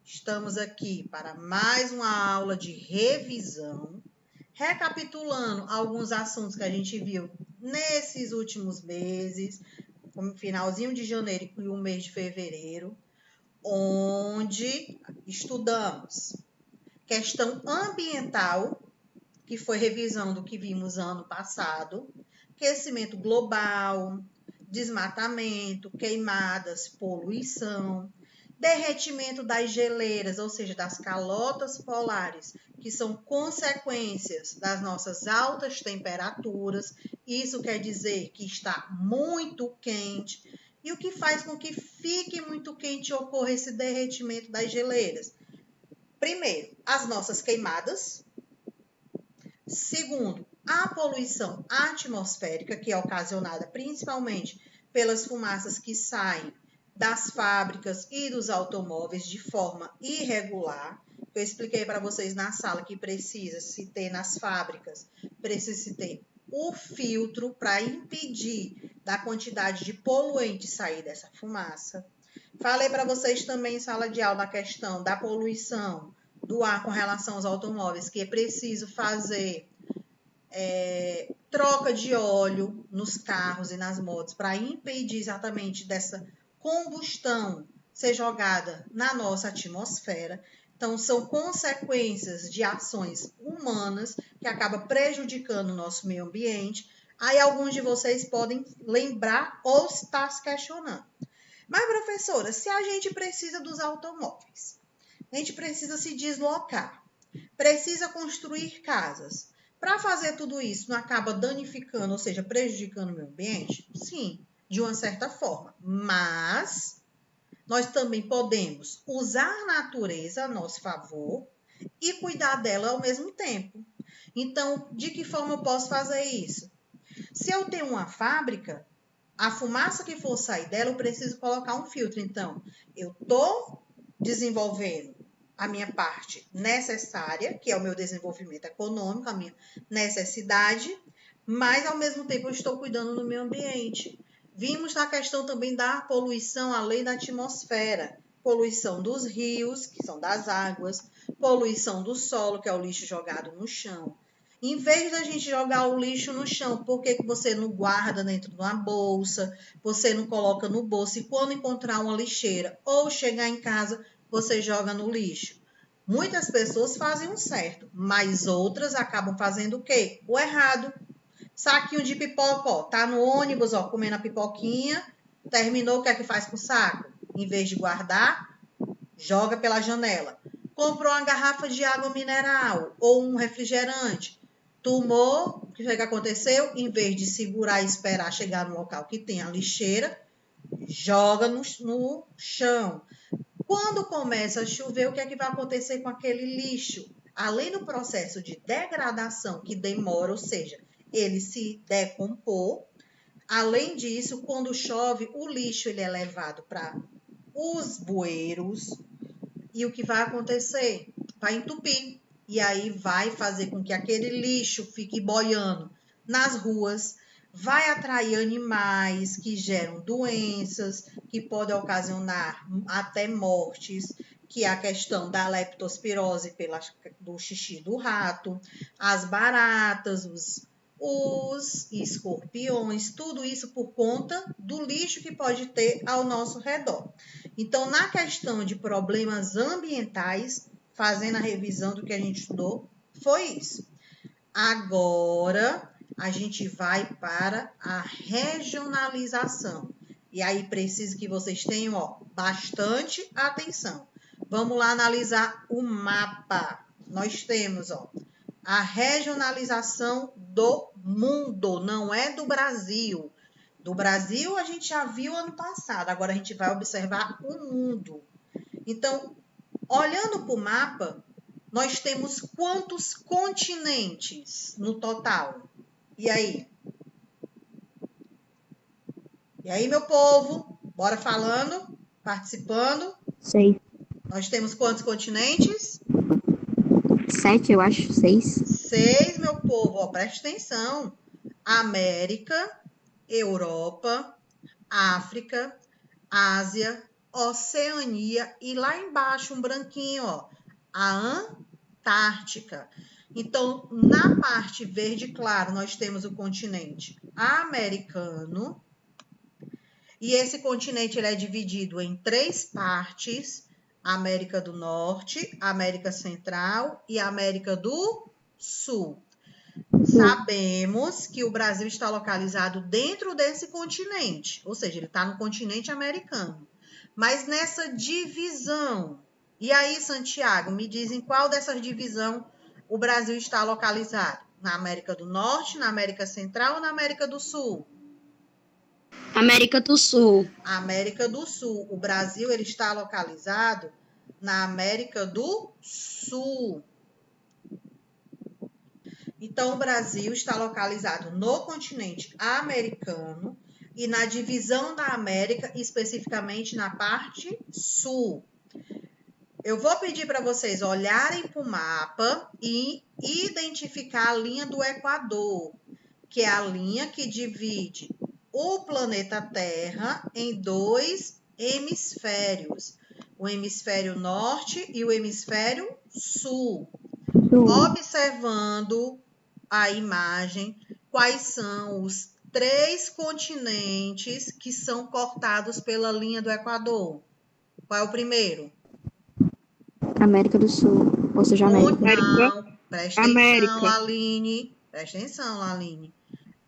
Estamos aqui para mais uma aula de revisão, recapitulando alguns assuntos que a gente viu nesses últimos meses, como finalzinho de janeiro e o mês de fevereiro, onde estudamos questão ambiental, que foi revisão do que vimos ano passado, aquecimento global, desmatamento, queimadas, poluição, derretimento das geleiras, ou seja, das calotas polares, que são consequências das nossas altas temperaturas. Isso quer dizer que está muito quente. E o que faz com que fique muito quente e ocorra esse derretimento das geleiras? Primeiro, as nossas queimadas. Segundo, a poluição atmosférica, que é ocasionada principalmente pelas fumaças que saem das fábricas e dos automóveis de forma irregular. Eu expliquei para vocês na sala que precisa se ter nas fábricas, precisa se ter o filtro para impedir da quantidade de poluente sair dessa fumaça. Falei para vocês também em sala de aula a questão da poluição do ar com relação aos automóveis, que é preciso fazer troca de óleo nos carros e nas motos para impedir exatamente dessa combustão ser jogada na nossa atmosfera. Então, são consequências de ações humanas que acabam prejudicando o nosso meio ambiente. Aí, alguns de vocês podem lembrar ou estar se questionando. Mas, professora, se a gente precisa dos automóveis, a gente precisa se deslocar, precisa construir casas, para fazer tudo isso, não acaba danificando, ou seja, prejudicando o meio ambiente? Sim, de uma certa forma. Mas nós também podemos usar a natureza a nosso favor e cuidar dela ao mesmo tempo. Então, de que forma eu posso fazer isso? Se eu tenho uma fábrica, a fumaça que for sair dela, eu preciso colocar um filtro. Então, eu estou desenvolvendo a minha parte necessária, que é o meu desenvolvimento econômico, a minha necessidade, mas ao mesmo tempo eu estou cuidando do meio ambiente. Vimos na questão também da poluição além da atmosfera, poluição dos rios, que são das águas, poluição do solo, que é o lixo jogado no chão. Em vez da gente jogar o lixo no chão, por que você não guarda dentro de uma bolsa, você não coloca no bolso e quando encontrar uma lixeira ou chegar em casa, você joga no lixo? Muitas pessoas fazem o certo, mas outras acabam fazendo o quê? O errado. Saquinho de pipoca, ó, tá no ônibus, ó, comendo a pipoquinha, terminou, o que é que faz com o saco? Em vez de guardar, joga pela janela. Comprou uma garrafa de água mineral ou um refrigerante, tomou, o que foi que aconteceu? Em vez de segurar e esperar chegar no local que tem a lixeira, joga no chão. Quando começa a chover, o que é que vai acontecer com aquele lixo? Além do processo de degradação que demora, ou seja, ele se decompor, além disso, quando chove, o lixo ele é levado para os bueiros e o que vai acontecer? Vai entupir. E aí vai fazer com que aquele lixo fique boiando nas ruas, vai atrair animais que geram doenças, que podem ocasionar até mortes, que é a questão da leptospirose do xixi do rato, as baratas, os escorpiões, tudo isso por conta do lixo que pode ter ao nosso redor. Então, na questão de problemas ambientais, fazendo a revisão do que a gente estudou, foi isso. Agora, a gente vai para a regionalização. E aí, preciso que vocês tenham bastante atenção. Vamos lá analisar o mapa. Nós temos a regionalização do mundo, não é do Brasil. Do Brasil a gente já viu ano passado, agora a gente vai observar o mundo. Então, olhando para o mapa, nós temos quantos continentes no total? E aí? E aí, meu povo? Bora falando, participando? 6. Nós temos quantos continentes? 7, eu acho. 6. 6, meu povo. Preste atenção. América, Europa, África, Ásia, Oceania e lá embaixo um branquinho, ó, a Antártica. Então, na parte verde claro, nós temos o continente americano. E esse continente ele é dividido em 3 partes: América do Norte, América Central e América do Sul. Sabemos que o Brasil está localizado dentro desse continente, ou seja, ele está no continente americano. Mas nessa divisão, e aí, Santiago, me diz em qual dessas divisões o Brasil está localizado? Na América do Norte, na América Central ou na América do Sul? América do Sul. América do Sul. O Brasil ele está localizado na América do Sul. Então, o Brasil está localizado no continente americano e na divisão da América, especificamente na parte sul. Eu vou pedir para vocês olharem para o mapa e identificar a linha do Equador, que é a linha que divide o planeta Terra em 2 hemisférios, o hemisfério norte e o hemisfério sul. Observando a imagem, quais são os 3 continentes que são cortados pela linha do Equador? Qual é o primeiro? América do Sul. Ou seja, América. Não, presta atenção, Aline. Presta atenção, Aline.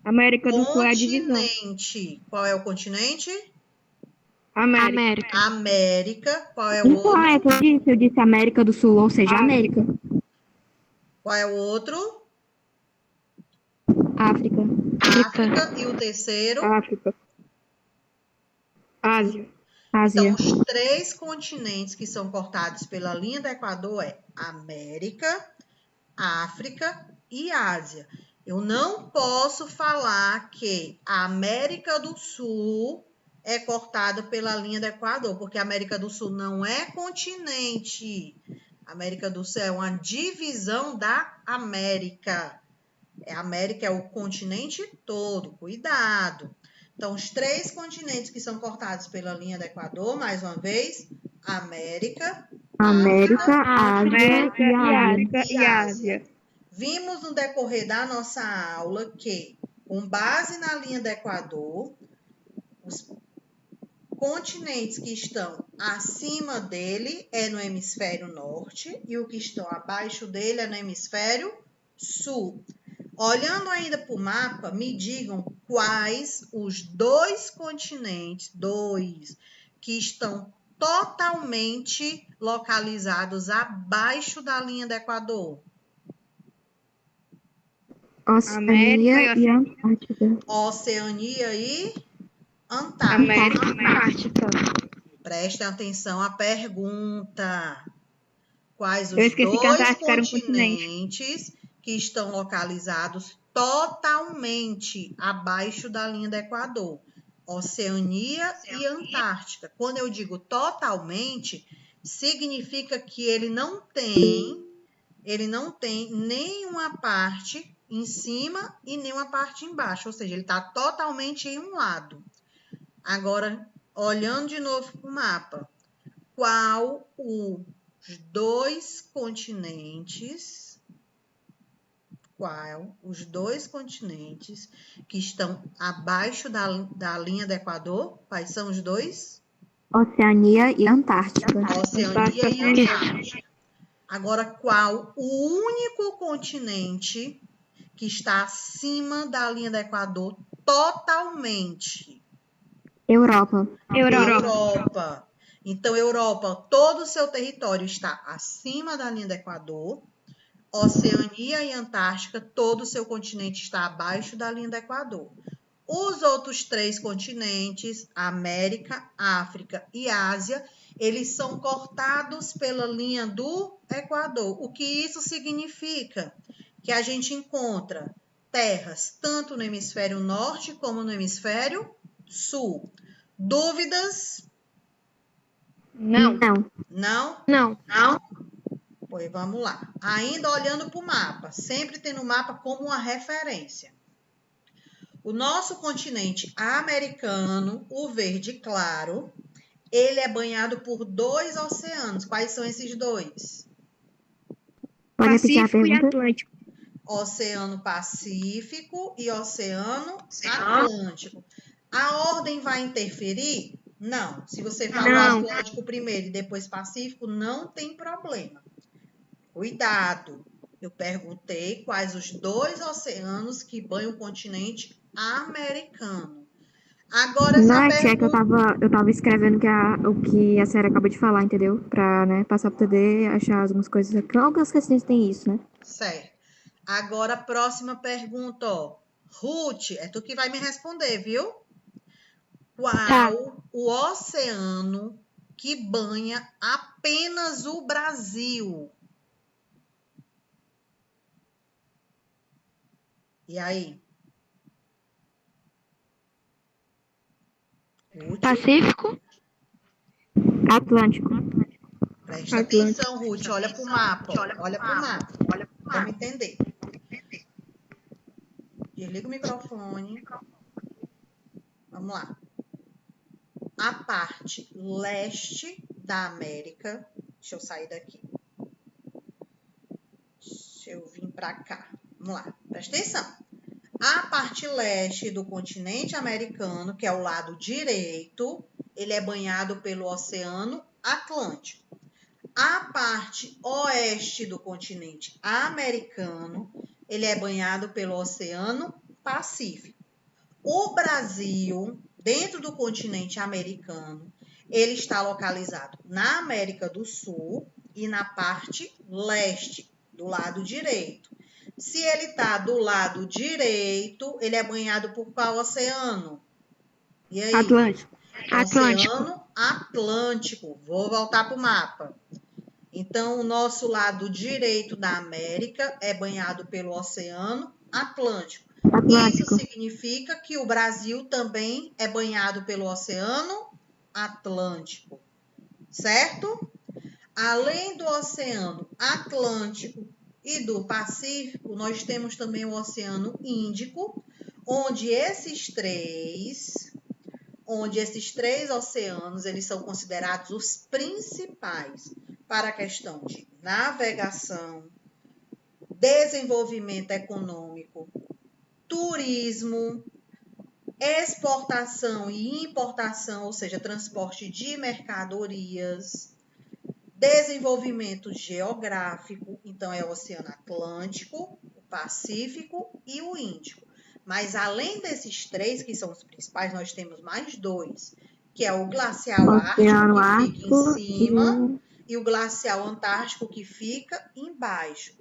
América do Sul é a divisão. Continente. Qual é o continente? América. América. Qual é o Então, outro? é que eu disse América do Sul, ou seja, América. Qual é o outro? África. África. E o terceiro? África. Ásia. Ásia. Então, os 3 continentes que são cortados pela linha do Equador é América, África e Ásia. Eu não posso falar que a América do Sul é cortada pela linha do Equador, porque a América do Sul não é continente. A América do Sul é uma divisão da América. A América é o continente todo, cuidado. Então, os 3 continentes que são cortados pela linha do Equador, mais uma vez, América, África e Ásia. Vimos no decorrer da nossa aula que, com base na linha do Equador, os continentes que estão acima dele é no hemisfério norte e o que estão abaixo dele é no hemisfério sul. Olhando ainda para o mapa, me digam quais os 2 continentes, que estão totalmente localizados abaixo da linha do Equador. Oceania e Antártica. Oceania e Antártica. Prestem atenção à pergunta. Quais os 2 continentes que estão localizados totalmente abaixo da linha do Equador? Oceania e Antártica. Quando eu digo totalmente, significa que ele não tem nenhuma parte em cima e nenhuma parte embaixo, ou seja, ele está totalmente em um lado. Agora, olhando de novo para o mapa, qual os 2 continentes que estão abaixo da linha do Equador? Quais são os 2? Oceania e Antártica. Oceania e Antártica. Agora, qual o único continente que está acima da linha do Equador totalmente? Europa. Então, Europa, todo o seu território está acima da linha do Equador. Oceania e Antártica, todo o seu continente está abaixo da linha do Equador. Os outros 3 continentes, América, África e Ásia, eles são cortados pela linha do Equador. O que isso significa? Que a gente encontra terras tanto no hemisfério norte como no hemisfério sul. Dúvidas? Não. Não? Pois vamos lá. Ainda olhando para o mapa, sempre tendo o mapa como uma referência. O nosso continente americano, o verde claro, ele é banhado por 2 oceanos. Quais são esses 2? Pode repetir a Pacífico e pergunta? Atlântico. Oceano Pacífico e Oceano Atlântico. A ordem vai interferir? Não. Se você falou Não. Atlântico primeiro e depois Pacífico, não tem problema. Cuidado. Eu perguntei quais os 2 oceanos que banham o continente americano. Agora, essa Nath, é que eu pergunta... tava escrevendo o que a senhora acabou de falar, entendeu? Pra, né, passar pra poder achar algumas coisas aqui. Algumas questões tem isso, né? Certo. Agora, a próxima pergunta, ó. Ruth, é tu que vai me responder, viu? Qual o oceano que banha apenas o Brasil? E aí? Ruth, Pacífico. Atlântico. presta Atlântico. atenção, Ruth. Olha pro mapa. Ó. Olha pro mapa. Vamos entender. Desliga o microfone. Vamos lá. A parte leste da América. Deixa eu sair daqui. Deixa eu vir para cá. Vamos lá. Presta atenção. A parte leste do continente americano, que é o lado direito, ele é banhado pelo Oceano Atlântico. A parte oeste do continente americano, ele é banhado pelo Oceano Pacífico. O Brasil, dentro do continente americano, ele está localizado na América do Sul e na parte leste, do lado direito. Se ele está do lado direito, ele é banhado por qual oceano? E aí? Atlântico. Oceano Atlântico. Vou voltar para o mapa. Então, o nosso lado direito da América é banhado pelo Oceano Atlântico. Isso significa que o Brasil também é banhado pelo Oceano Atlântico, certo? Além do Oceano Atlântico e do Pacífico, nós temos também o Oceano Índico, onde esses três oceanos, eles são considerados os principais para a questão de navegação, desenvolvimento econômico, turismo, exportação e importação, ou seja, transporte de mercadorias, desenvolvimento geográfico, então é o Oceano Atlântico, o Pacífico e o Índico. Mas além desses 3, que são os principais, nós temos mais 2, que é o glacial ártico, que fica em cima, e o glacial antártico, que fica embaixo.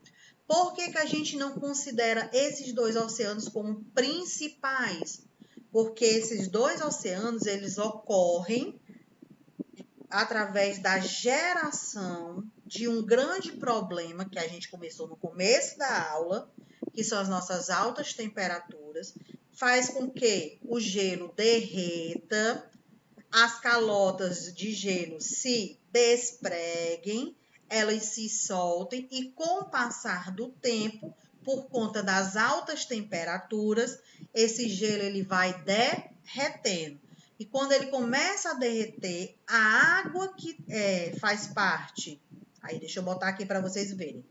Por que a gente não considera esses 2 oceanos como principais? Porque esses 2 oceanos, eles ocorrem através da geração de um grande problema que a gente começou no começo da aula, que são as nossas altas temperaturas, faz com que o gelo derreta, as calotas de gelo se despreguem, elas se soltem e, com o passar do tempo, por conta das altas temperaturas, esse gelo ele vai derretendo. E quando ele começa a derreter, a água que faz parte, aí deixa eu botar aqui para vocês verem,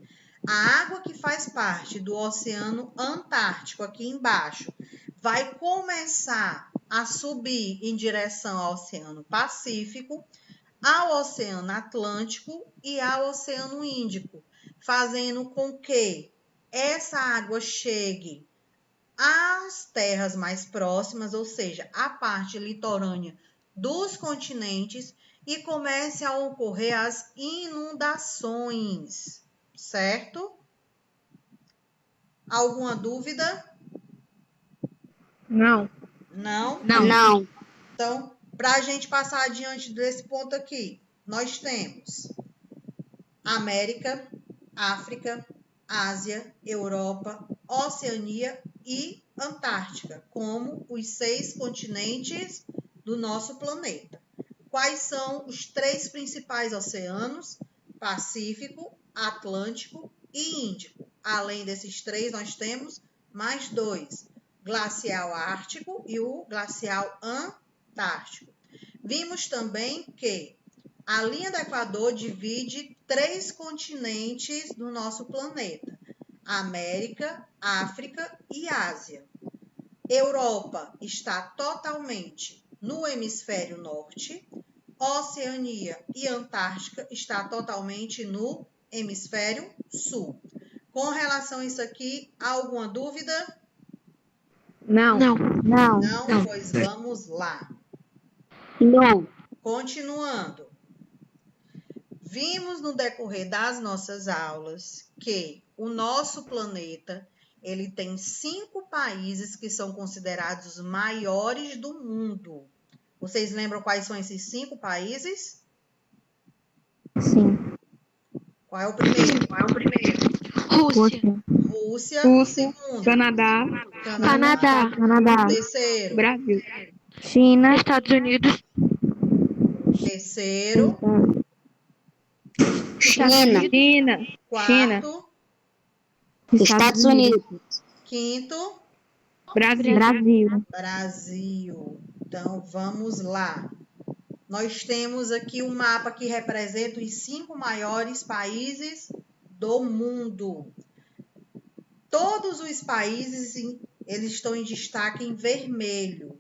a água que faz parte do Oceano Antártico, aqui embaixo, vai começar a subir em direção ao Oceano Pacífico, ao Oceano Atlântico e ao Oceano Índico, fazendo com que essa água chegue às terras mais próximas, ou seja, à parte litorânea dos continentes, e comece a ocorrer as inundações, certo? Alguma dúvida? Não. Não? Não. Então, para a gente passar adiante desse ponto aqui, nós temos América, África, Ásia, Europa, Oceania e Antártica, como os 6 continentes do nosso planeta. Quais são os 3 principais oceanos? Pacífico, Atlântico e Índico. Além desses 3, nós temos mais 2, glacial ártico e o glacial antártico. Vimos também que a linha do Equador divide 3 continentes do nosso planeta: América, África e Ásia. Europa está totalmente no hemisfério norte. Oceania e Antártica está totalmente no hemisfério sul. Com relação a isso aqui, alguma dúvida? Não. Não. Não, pois vamos lá. Não. Continuando. Vimos no decorrer das nossas aulas que o nosso planeta ele tem 5 países que são considerados maiores do mundo. Vocês lembram quais são esses 5 países? Sim. Qual é o primeiro? Rússia. Rússia. Segundo, Canadá. Canadá. Terceiro, Brasil. China. Estados Unidos. terceiro, China. quarto, Estados Unidos. quinto, Brasil. Brasil. Então, vamos lá. Nós temos aqui um mapa que representa os 5 maiores países do mundo. Todos os países eles estão em destaque em vermelho.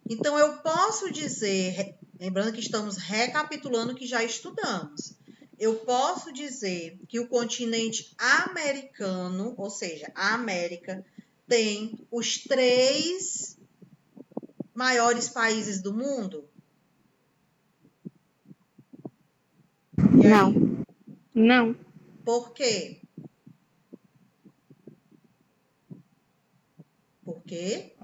Então, eu posso dizer, lembrando que estamos recapitulando o que já estudamos, eu posso dizer que o continente americano, ou seja, a América, tem os 3 maiores países do mundo? E aí? Não. Por quê? Por quê?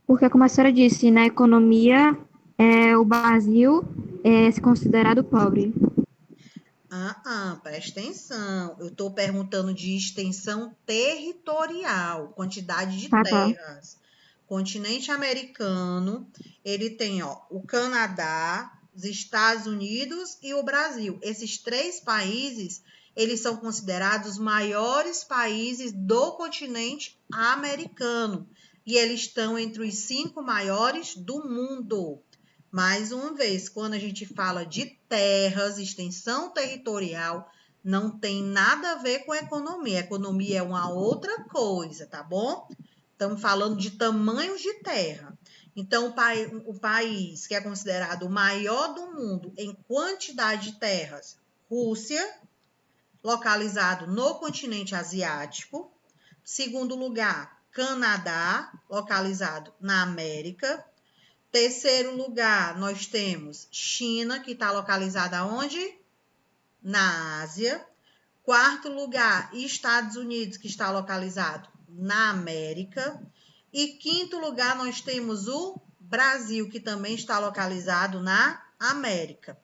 Porque, como a senhora disse, na economia, o Brasil é se considerado pobre. Presta atenção. Eu estou perguntando de extensão territorial, quantidade de Tá. terras. Continente americano, ele tem o Canadá, os Estados Unidos e o Brasil. Esses 3 países, eles são considerados os maiores países do continente americano. E eles estão entre os 5 maiores do mundo. Mais uma vez, quando a gente fala de terras, extensão territorial, não tem nada a ver com economia. Economia é uma outra coisa, tá bom? Estamos falando de tamanhos de terra. Então, o país que é considerado o maior do mundo em quantidade de terras, Rússia, localizado no continente asiático. Segundo lugar, Canadá, localizado na América. Terceiro lugar, nós temos China, que está localizada onde? Na Ásia. Quarto lugar, Estados Unidos, que está localizado na América. E quinto lugar, nós temos o Brasil, que também está localizado na América.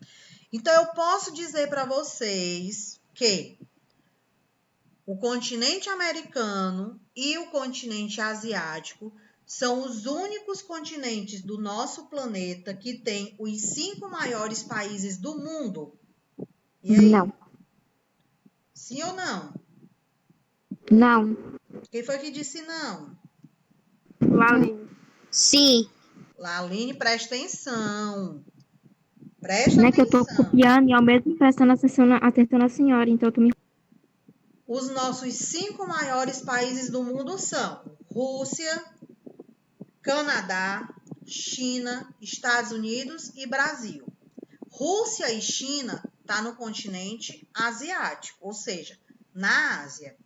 Então, eu posso dizer para vocês que o continente americano e o continente asiático são os únicos continentes do nosso planeta que tem os 5 maiores países do mundo. E aí? Não. Sim ou não? Não. Quem foi que disse não? Laline. Sim. Laline, presta atenção. Presta Não é que eu tô atenção. copiando e ao mesmo prestando atenção na senhora, então eu tô me... Os nossos 5 maiores países do mundo são Rússia, Canadá, China, Estados Unidos e Brasil. Rússia e China tá no continente asiático, ou seja, na Ásia.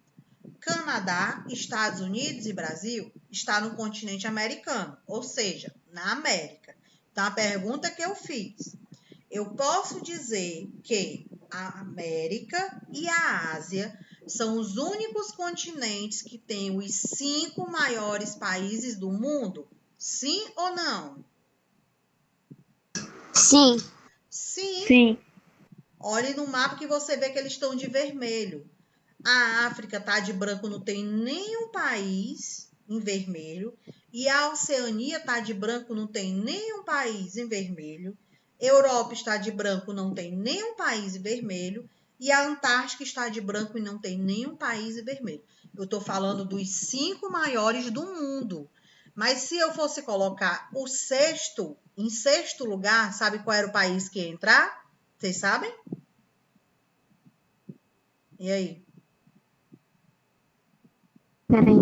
Canadá, Estados Unidos e Brasil está no continente americano, ou seja, na América. Então, a pergunta que eu fiz, eu posso dizer que a América e a Ásia são os únicos continentes que têm os 5 maiores países do mundo? Sim ou não? Sim. Sim. Olhe no mapa que você vê que eles estão de vermelho. A África está de branco, não tem nenhum país em vermelho. E a Oceania está de branco, não tem nenhum país em vermelho. Europa está de branco, não tem nenhum país em vermelho. E a Antártica está de branco e não tem nenhum país em vermelho. Eu estou falando dos 5 maiores do mundo. Mas se eu fosse colocar o sexto, em sexto lugar, sabe qual era o país que ia entrar? Vocês sabem? E aí? Peraí.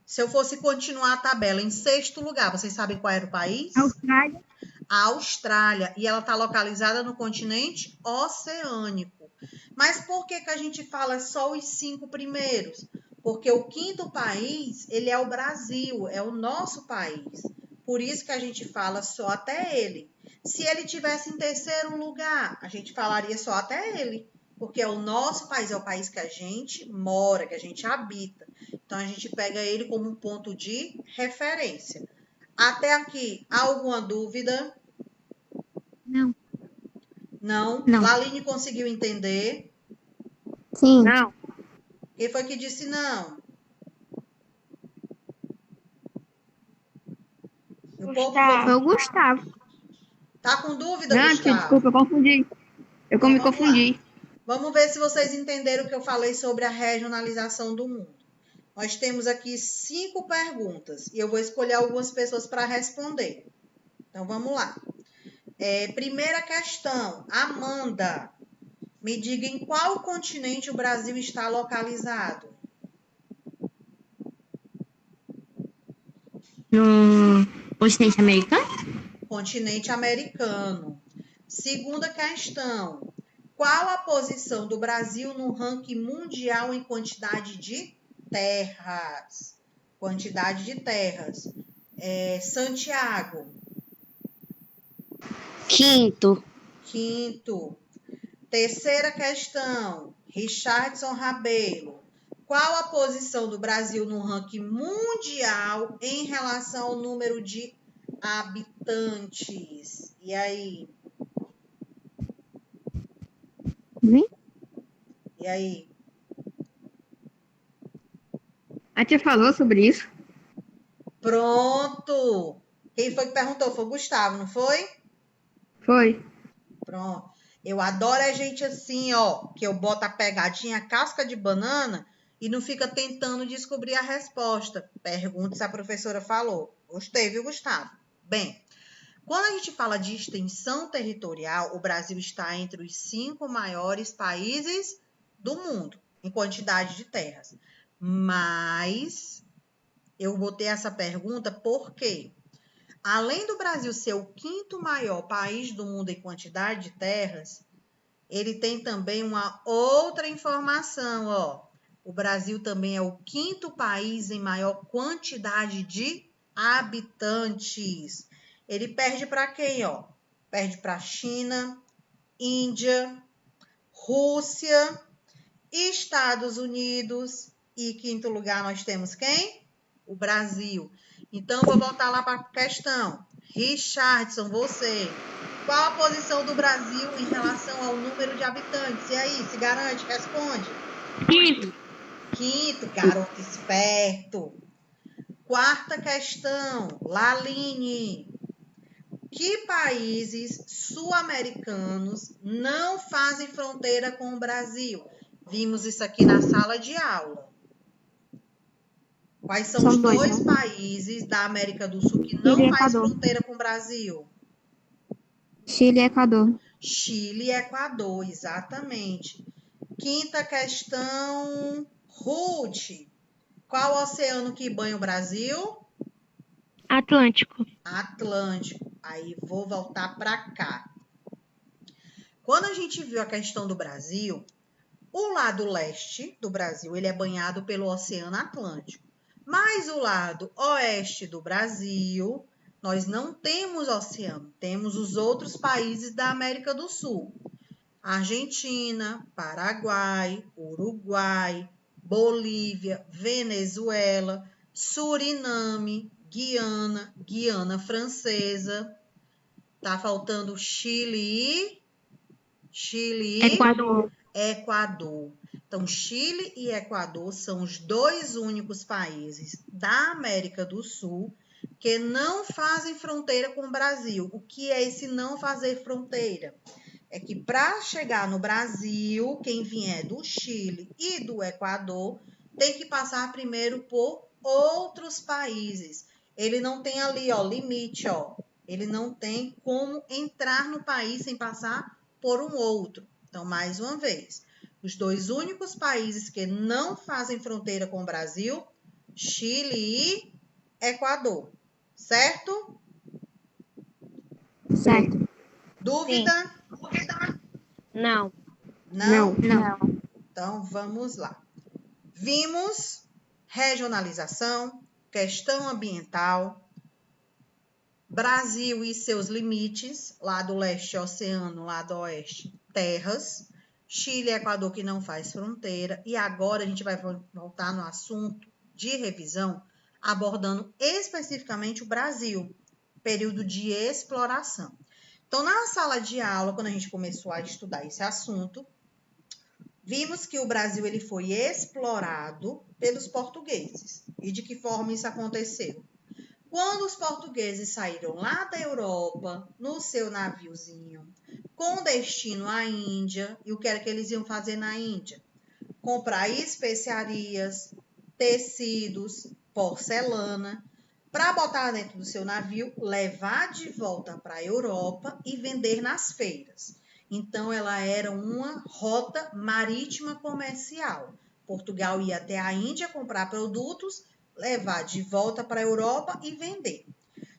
Se eu fosse continuar a tabela em sexto lugar, vocês sabem qual era o país? Austrália. A Austrália. E ela está localizada no continente oceânico. Mas por que a gente fala só os 5 primeiros? Porque o quinto país, ele é o Brasil, é o nosso país. Por isso que a gente fala só até ele. Se ele tivesse em terceiro lugar, a gente falaria só até ele. Porque é o nosso país, é o país que a gente mora, que a gente habita. Então, a gente pega ele como um ponto de referência. Até aqui, alguma dúvida? Não. Não? Não. Laline conseguiu entender? Sim. Não. Quem foi que disse não? O povo Gustavo. Foi o Gustavo. tá com dúvida, Não, tia, Gustavo? desculpa, eu confundi. Eu Então, me vamos confundi. lá. Vamos ver se vocês entenderam o que eu falei sobre a regionalização do mundo. Nós temos aqui 5 perguntas e eu vou escolher algumas pessoas para responder. Então, vamos lá. Primeira questão. Amanda, me diga em qual continente o Brasil está localizado? No continente americano? Continente americano. Segunda questão. Qual a posição do Brasil no ranking mundial em quantidade de terras? Quantidade de terras. Santiago, Quinto. quinto. Terceira questão. Richardson Rabelo. Qual a posição do Brasil no ranking mundial em relação ao número de habitantes? E aí? Vem? E aí? A tia falou sobre isso? Pronto! Quem foi que perguntou? Foi o Gustavo, não foi? Foi. Pronto. Eu adoro a gente assim, ó, que eu boto a pegadinha, a casca de banana e não fica tentando descobrir a resposta. Pergunta se a professora falou. Gostei, viu, Gustavo? Bem, quando a gente fala de extensão territorial, o Brasil está entre os 5 maiores países do mundo em quantidade de terras. Mas eu botei essa pergunta porque, além do Brasil ser o quinto maior país do mundo em quantidade de terras, ele tem também uma outra informação, ó. O Brasil também é o quinto país em maior quantidade de habitantes. Ele perde para quem, ó? Perde para China, Índia, Rússia, Estados Unidos e quinto lugar nós temos quem? O Brasil. Então, vou voltar lá para a questão. Richardson, você. Qual a posição do Brasil em relação ao número de habitantes? E aí, se garante? Responde. Quinto. Quinto, garoto esperto. Quarta questão. Laline. Que países sul-americanos não fazem fronteira com o Brasil? Vimos isso aqui na sala de aula. Quais são os dois países da América do Sul que não faz fronteira com o Brasil? Chile e Equador. Chile e Equador, exatamente. Quinta questão, Ruth. Qual o oceano que banha o Brasil? Atlântico. Atlântico. Aí vou voltar para cá. Quando a gente viu a questão do Brasil, o lado leste do Brasil ele é banhado pelo Oceano Atlântico. Mas o lado oeste do Brasil, nós não temos oceano, temos os outros países da América do Sul. Argentina, Paraguai, Uruguai, Bolívia, Venezuela, Suriname, Guiana, Guiana Francesa. Tá faltando Chile e Equador. Então, Chile e Equador são os dois únicos países da América do Sul que não fazem fronteira com o Brasil. O que é esse não fazer fronteira? É que para chegar no Brasil, quem vier do Chile e do Equador tem que passar primeiro por outros países. Ele não tem ali, ó, limite, ó. Ele não tem como entrar no país sem passar por um outro. Então, mais uma vez, os dois únicos países que não fazem fronteira com o Brasil, Chile e Equador. Certo? Certo. Dúvida? Não. Não? Não. Então, vamos lá. Vimos regionalização, questão ambiental, Brasil e seus limites, lado leste, oceano, lado oeste, terras, Chile e Equador que não faz fronteira, e agora a gente vai voltar no assunto de revisão, abordando especificamente o Brasil, período de exploração. Então, na sala de aula, quando a gente começou a estudar esse assunto, vimos que o Brasil ele foi explorado pelos portugueses. E de que forma isso aconteceu? Quando os portugueses saíram lá da Europa, no seu naviozinho, com destino à Índia, e o que era que eles iam fazer na Índia? Comprar especiarias, tecidos, porcelana, para botar dentro do seu navio, levar de volta para a Europa e vender nas feiras. Então, ela era uma rota marítima comercial. Portugal ia até a Índia comprar produtos, levar de volta para a Europa e vender.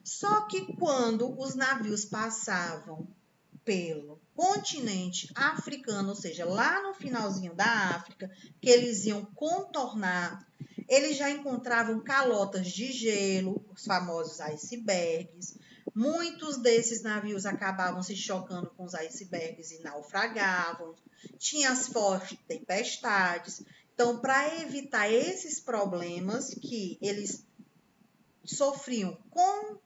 Só que quando os navios passavam pelo continente africano, ou seja, lá no finalzinho da África, que eles iam contornar, eles já encontravam calotas de gelo, os famosos icebergs. Muitos desses navios acabavam se chocando com os icebergs e naufragavam. Tinha as fortes tempestades. Então, para evitar esses problemas que eles sofriam com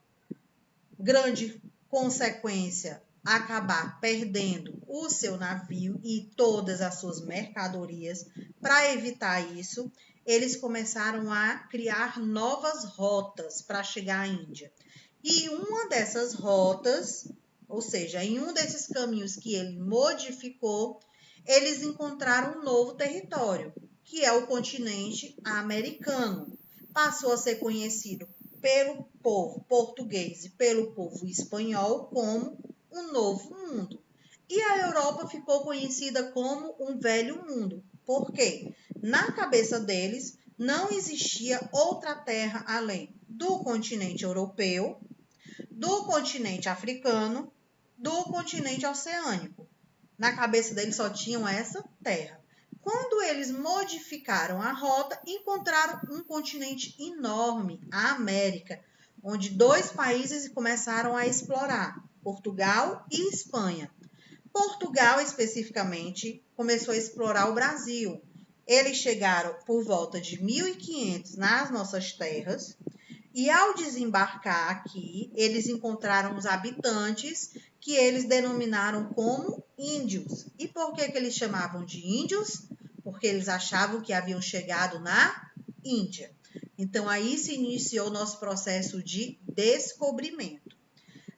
grande consequência, acabar perdendo o seu navio e todas as suas mercadorias, para evitar isso, eles começaram a criar novas rotas para chegar à Índia. E uma dessas rotas, ou seja, em um desses caminhos que ele modificou, eles encontraram um novo território, que é o continente americano. Passou a ser conhecido pelo povo português e pelo povo espanhol como um novo mundo. E a Europa ficou conhecida como um velho mundo. Por quê? Na cabeça deles não existia outra terra além do continente europeu, do continente africano, do continente oceânico. Na cabeça deles só tinham essa terra. Quando eles modificaram a rota, encontraram um continente enorme, a América, onde dois países começaram a explorar, Portugal e Espanha. Portugal, especificamente, começou a explorar o Brasil. Eles chegaram por volta de 1500 nas nossas terras, e ao desembarcar aqui, eles encontraram os habitantes que eles denominaram como índios. E por que eles chamavam de índios? Porque eles achavam que haviam chegado na Índia. Então, aí se iniciou o nosso processo de descobrimento.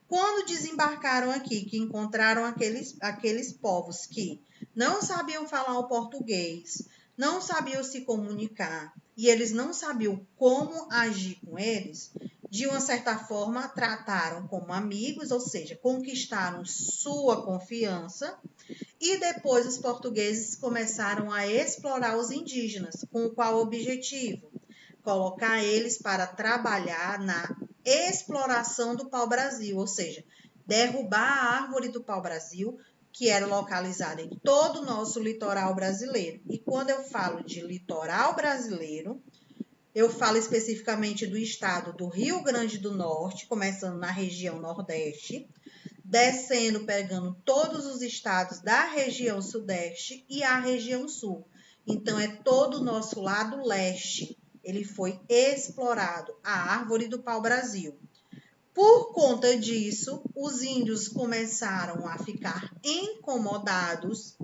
Quando desembarcaram aqui, que encontraram aqueles povos que não sabiam falar o português, não sabiam se comunicar, e eles não sabiam como agir com eles, de uma certa forma trataram como amigos, ou seja, conquistaram sua confiança, e depois os portugueses começaram a explorar os indígenas, com qual objetivo? Colocar eles para trabalhar na exploração do pau-brasil, ou seja, derrubar a árvore do pau-brasil, que era localizada em todo o nosso litoral brasileiro. E quando eu falo de litoral brasileiro, eu falo especificamente do estado do Rio Grande do Norte, começando na região Nordeste, descendo, pegando todos os estados da região Sudeste e a região Sul. Então, é todo o nosso lado leste. Ele foi explorado, a árvore do pau-brasil. Por conta disso, os índios começaram a ficar incomodados,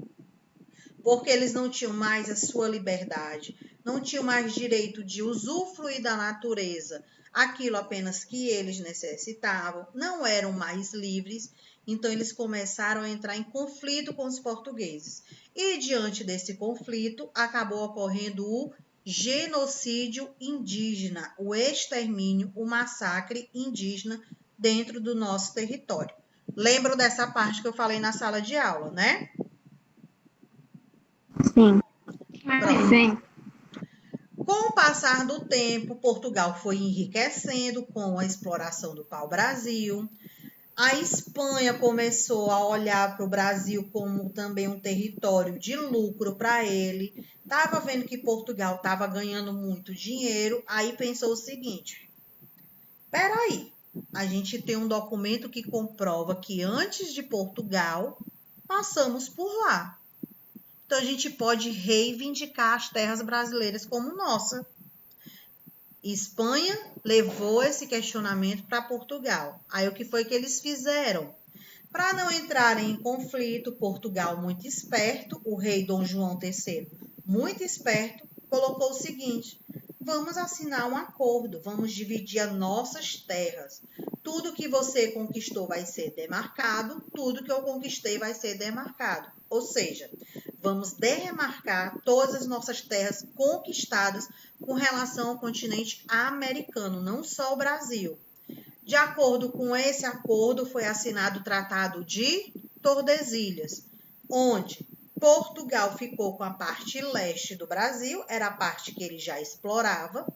porque eles não tinham mais a sua liberdade, não tinham mais direito de usufruir da natureza, aquilo apenas que eles necessitavam, não eram mais livres, então eles começaram a entrar em conflito com os portugueses. E diante desse conflito, acabou ocorrendo o genocídio indígena, o extermínio, o massacre indígena dentro do nosso território. Lembram dessa parte que eu falei na sala de aula, né? Sim. Pronto. Sim. Com o passar do tempo, Portugal foi enriquecendo com a exploração do pau-brasil. A Espanha começou a olhar para o Brasil como também um território de lucro para ele. Estava vendo que Portugal estava ganhando muito dinheiro, aí pensou o seguinte: peraí, a gente tem um documento que comprova que antes de Portugal passamos por lá. Então a gente pode reivindicar as terras brasileiras como nossa. Espanha levou esse questionamento para Portugal. Aí o que foi que eles fizeram? Para não entrarem em conflito, Portugal, muito esperto, o rei Dom João III, muito esperto, colocou o seguinte: vamos assinar um acordo, vamos dividir as nossas terras. Tudo que você conquistou vai ser demarcado, tudo que eu conquistei vai ser demarcado. Ou seja, vamos demarcar todas as nossas terras conquistadas com relação ao continente americano, não só o Brasil. De acordo com esse acordo, foi assinado o Tratado de Tordesilhas, onde Portugal ficou com a parte leste do Brasil, era a parte que ele já explorava,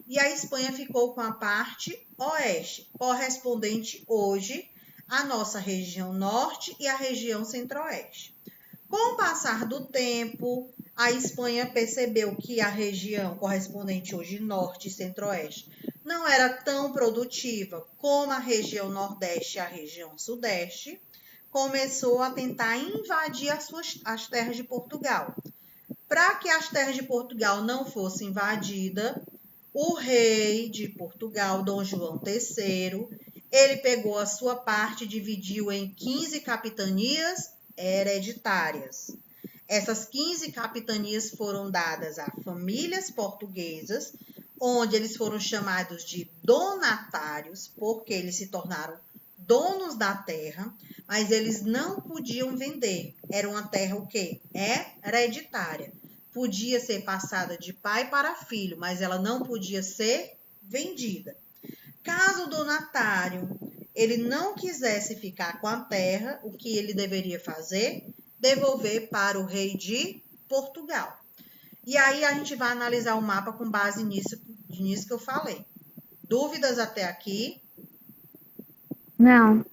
e a Espanha ficou com a parte oeste, correspondente hoje à nossa região norte e à região centro-oeste. Com o passar do tempo, a Espanha percebeu que a região correspondente hoje norte e centro-oeste não era tão produtiva como a região nordeste e a região sudeste, começou a tentar invadir as terras de Portugal. Para que as terras de Portugal não fossem invadidas, o rei de Portugal, Dom João III, ele pegou a sua parte e dividiu em 15 capitanias hereditárias. Essas 15 capitanias foram dadas a famílias portuguesas, onde eles foram chamados de donatários, porque eles se tornaram donos da terra, mas eles não podiam vender. Era uma terra o quê? Hereditária. Podia ser passada de pai para filho, mas ela não podia ser vendida. Caso o donatário ele não quisesse ficar com a terra, o que ele deveria fazer? Devolver para o rei de Portugal. E aí a gente vai analisar o mapa com base nisso que eu falei. Dúvidas até aqui? Não.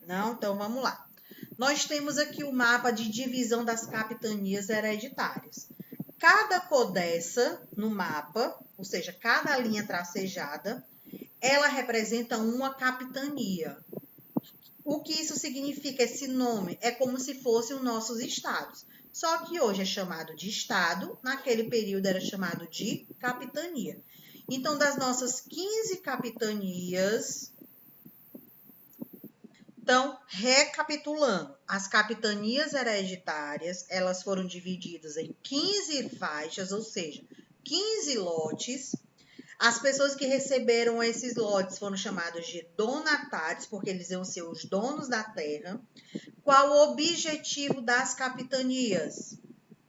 Não? Então vamos lá. Nós temos aqui o mapa de divisão das capitanias hereditárias. Cada codessa no mapa, ou seja, cada linha tracejada, ela representa uma capitania. O que isso significa? Esse nome é como se fossem os nossos estados. Só que hoje é chamado de estado, naquele período era chamado de capitania. Então, das nossas 15 capitanias, então, recapitulando, as capitanias hereditárias, elas foram divididas em 15 faixas, ou seja, 15 lotes. As pessoas que receberam esses lotes foram chamados de donatários, porque eles iam ser os donos da terra. Qual o objetivo das capitanias?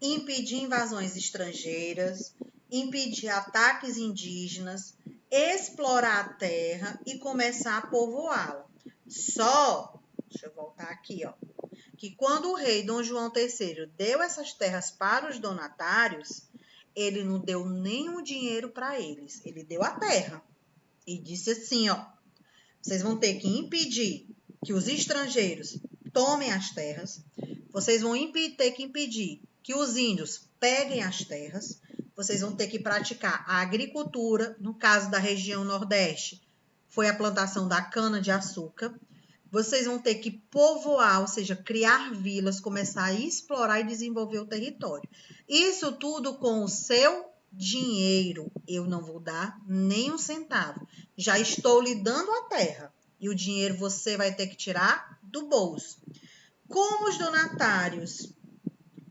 Impedir invasões estrangeiras, impedir ataques indígenas, explorar a terra e começar a povoá-la. Só, deixa eu voltar aqui, ó, que quando o rei Dom João III deu essas terras para os donatários, ele não deu nenhum dinheiro para eles, ele deu a terra e disse assim, ó, vocês vão ter que impedir que os estrangeiros tomem as terras, vocês vão ter que impedir que os índios peguem as terras, vocês vão ter que praticar a agricultura, no caso da região Nordeste, foi a plantação da cana-de-açúcar, vocês vão ter que povoar, ou seja, criar vilas, começar a explorar e desenvolver o território. Isso tudo com o seu dinheiro. Eu não vou dar nem um centavo. Já estou lhe dando a terra. E o dinheiro você vai ter que tirar do bolso. Como os donatários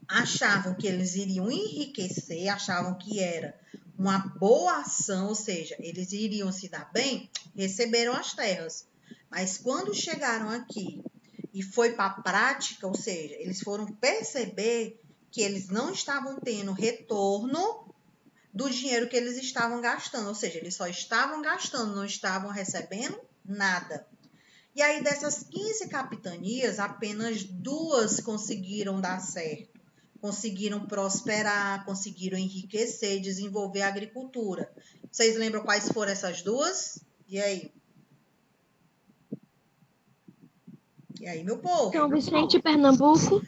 achavam que eles iriam enriquecer, achavam que era uma boa ação, ou seja, eles iriam se dar bem, receberam as terras. Mas quando chegaram aqui e foi para a prática, ou seja, eles foram perceber que eles não estavam tendo retorno, do dinheiro que eles estavam gastando, ou seja, eles só estavam gastando, não estavam recebendo nada. E aí, dessas 15 capitanias, apenas 2 conseguiram dar certo, conseguiram prosperar, conseguiram enriquecer, desenvolver a agricultura. Vocês lembram quais foram essas 2? E aí? E aí, meu povo? São Vicente e Pernambuco.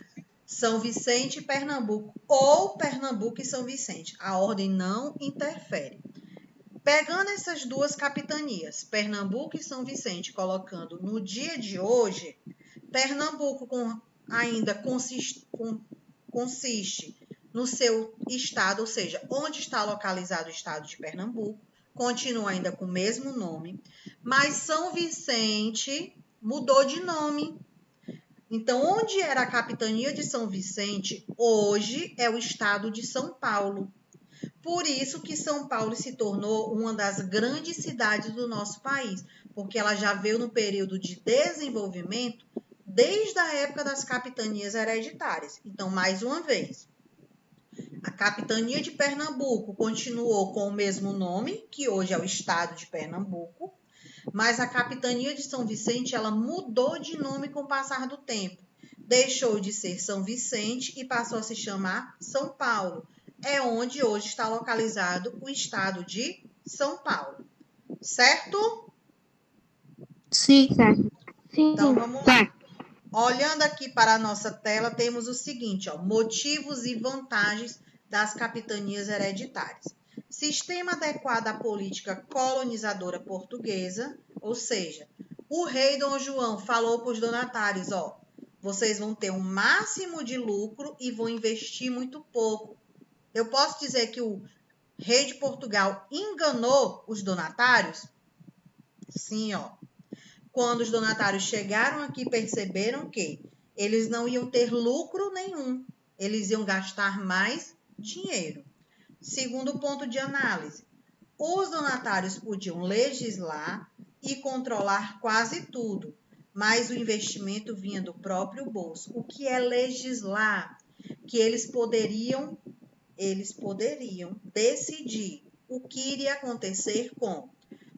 São Vicente e Pernambuco, ou Pernambuco e São Vicente. A ordem não interfere. Pegando essas 2 capitanias, Pernambuco e São Vicente, colocando no dia de hoje, Pernambuco ainda consiste no seu estado, ou seja, onde está localizado o estado de Pernambuco, continua ainda com o mesmo nome, mas São Vicente mudou de nome. Então, onde era a capitania de São Vicente, hoje é o estado de São Paulo. Por isso que São Paulo se tornou uma das grandes cidades do nosso país, porque ela já veio no período de desenvolvimento desde a época das capitanias hereditárias. Então, mais uma vez, a capitania de Pernambuco continuou com o mesmo nome, que hoje é o estado de Pernambuco, mas a capitania de São Vicente, ela mudou de nome com o passar do tempo. Deixou de ser São Vicente e passou a se chamar São Paulo. É onde hoje está localizado o estado de São Paulo. Certo? Sim. Certo. Sim. Então, vamos lá. Olhando aqui para a nossa tela, temos o seguinte, ó, motivos e vantagens das capitanias hereditárias. Sistema adequado à política colonizadora portuguesa, ou seja, o rei Dom João falou para os donatários, ó, vocês vão ter um máximo de lucro e vão investir muito pouco. Eu posso dizer que o rei de Portugal enganou os donatários? Sim, ó. Quando os donatários chegaram aqui, perceberam que eles não iam ter lucro nenhum. Eles iam gastar mais dinheiro. Segundo ponto de análise, os donatários podiam legislar e controlar quase tudo, mas o investimento vinha do próprio bolso. O que é legislar? Que eles poderiam decidir o que iria acontecer com